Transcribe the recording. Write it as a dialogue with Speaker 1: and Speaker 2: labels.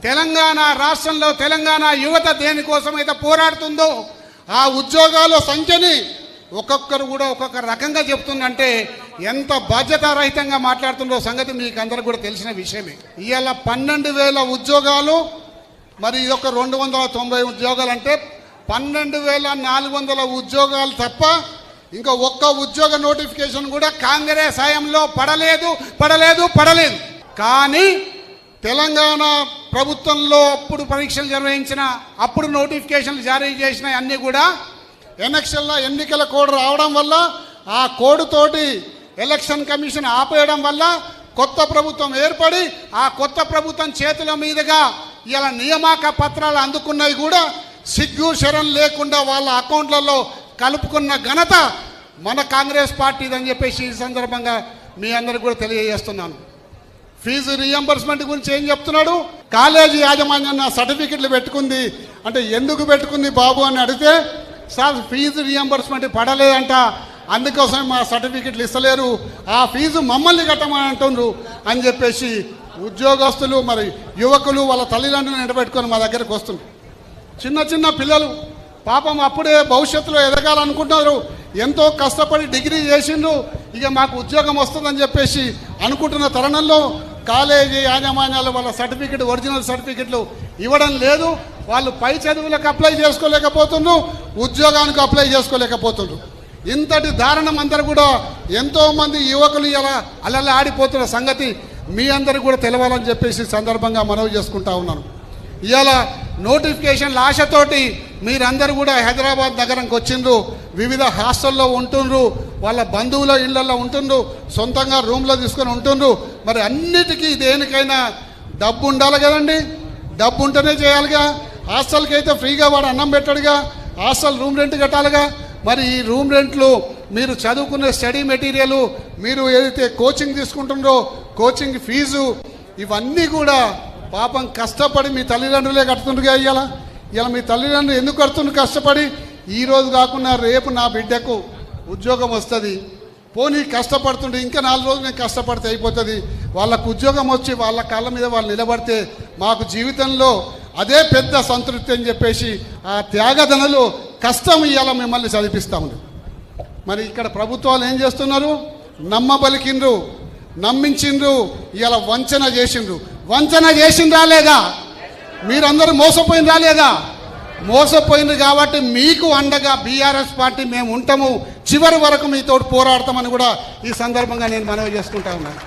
Speaker 1: తెలంగాణ రాష్ట్రంలో తెలంగాణ యువత దేనికోసమైతే పోరాడుతుందో ఆ ఉద్యోగాల సంఖ్యని ఒక్కొక్కరు కూడా ఒక్కొక్క రకంగా చెప్తుందంటే ఎంత బాధ్యతారహితంగా మాట్లాడుతుందో సంగతి మీకు అందరికి కూడా తెలిసిన విషయమే. ఇవాళ 12,000 ఉద్యోగాలు, మరి ఇదొక 290 ఉద్యోగాలు అంటే 12,400 ఉద్యోగాలు తప్ప ఇంకా ఒక్క ఉద్యోగ నోటిఫికేషన్ కూడా కాంగ్రెస్ హయాంలో పడలేదు. కానీ తెలంగాణ ప్రభుత్వంలో అప్పుడు పరీక్షలు నిర్వహించిన, అప్పుడు నోటిఫికేషన్లు జారీ చేసిన అన్నీ కూడా ఎన్నికల కోడ్ రావడం వల్ల, ఆ కోడ్తోటి ఎలక్షన్ కమిషన్ ఆపేయడం వల్ల కొత్త ప్రభుత్వం ఏర్పడి ఆ కొత్త ప్రభుత్వం చేతుల మీదుగా ఇలా నియామక పత్రాలు అందుకున్నవి కూడా సిగ్గు శరం లేకుండా వాళ్ళ అకౌంట్లలో కలుపుకున్న ఘనత మన కాంగ్రెస్ పార్టీదని చెప్పేసి ఈ సందర్భంగా మీ అందరికి కూడా తెలియజేస్తున్నాను. ఫీజు రీఎంబర్స్మెంట్ గురించి ఏం చెప్తున్నాడు? కాలేజీ యాజమాన్యం నా సర్టిఫికెట్లు పెట్టుకుంది అంటే ఎందుకు పెట్టుకుంది బాబు అని అడిగితే, సార్ ఫీజు రీఎంబర్స్మెంట్ పడలేదంట, అందుకోసం మా సర్టిఫికెట్లు ఇస్తలేరు, ఆ ఫీజు మమ్మల్ని కట్టమని అంటున్నారు అని చెప్పేసి ఉద్యోగస్తులు మరి యువకులు వాళ్ళ తల్లిదండ్రులను నిలబెట్టుకొని మా దగ్గరకు వస్తున్నారు. చిన్న పిల్లలు పాపం అప్పుడే భవిష్యత్తులో ఎదగాలనుకుంటున్నారు, ఎంతో కష్టపడి డిగ్రీ చేసిండ్రు, ఇక మాకు ఉద్యోగం వస్తుందని చెప్పేసి అనుకుంటున్న తరుణంలో కాలేజీ యాజమాన్యాలు వాళ్ళ సర్టిఫికెట్, ఒరిజినల్ సర్టిఫికెట్లు ఇవ్వడం లేదు. వాళ్ళు పై చదువులకు అప్లై చేసుకోలేకపోతున్నారు, ఉద్యోగానికి అప్లై చేసుకోలేకపోతున్నారు. ఇంతటి దారుణం అందరూ కూడా ఎంతోమంది యువకులు ఇలా అలలా ఆడిపోతున్న సంగతి మీ అందరికీ కూడా తెలవాలని చెప్పేసి సందర్భంగా మనవి చేసుకుంటా ఉన్నాను. ఇవాళ నోటిఫికేషన్ల ఆశతోటి మీరందరూ కూడా హైదరాబాద్ నగరంకి వచ్చిండ్రు, వివిధ హాస్టల్లో ఉంటుండ్రు, వాళ్ళ బంధువుల ఇళ్లలో ఉంటుండ్రు, సొంతంగా రూమ్లో తీసుకొని ఉంటుండ్రు. మరి అన్నిటికీ దేనికైనా డబ్బు ఉండాలి కదండి, డబ్బు ఉంటేనే చేయాలిగా. హాస్టల్కి అయితే ఫ్రీగా వాడు అన్నం పెట్టాడుగా, హాస్టల్ రూమ్ రెంట్ కట్టాలిగా. మరి ఈ రూమ్ రెంట్లు, మీరు చదువుకునే స్టడీ మెటీరియల్, మీరు ఏదైతే కోచింగ్ తీసుకుంటుండ్రో కోచింగ్ ఫీజు, ఇవన్నీ కూడా పాపం కష్టపడి మీ తల్లిదండ్రులే కడుతుండగా. ఇలా మీ తల్లిదండ్రులు ఎందుకు కడుతుండ్రు కష్టపడి? ఈరోజు కాకుండా రేపు నా బిడ్డకు ఉద్యోగం వస్తుంది, పోనీ కష్టపడుతుండే ఇంకా 4 రోజులు నేను కష్టపడితే అయిపోతుంది, వాళ్ళకు ఉద్యోగం వచ్చి వాళ్ళ కాళ్ళ మీద వాళ్ళు నిలబడితే మాకు జీవితంలో అదే పెద్ద సంతృప్తి అని చెప్పేసి ఆ త్యాగధనలు కష్టం ఇవాళ మిమ్మల్ని చదివిస్తూ ఉంది. మరి ఇక్కడ ప్రభుత్వాలు ఏం చేస్తున్నారు? నమ్మబలికిండ్రు, నమ్మించిండ్రు, ఇవాళ వంచన చేసిండ్రా లేదా? మీరందరూ మోసపోయినరా లేదా? మోసపోయింది కాబట్టి మీకు అండగా బీఆర్ఎస్ పార్టీ మేము ఉంటాము, చివరి వరకు మీతో పోరాడతామని కూడా ఈ సందర్భంగా నేను మనవి చేసుకుంటా ఉన్నాను.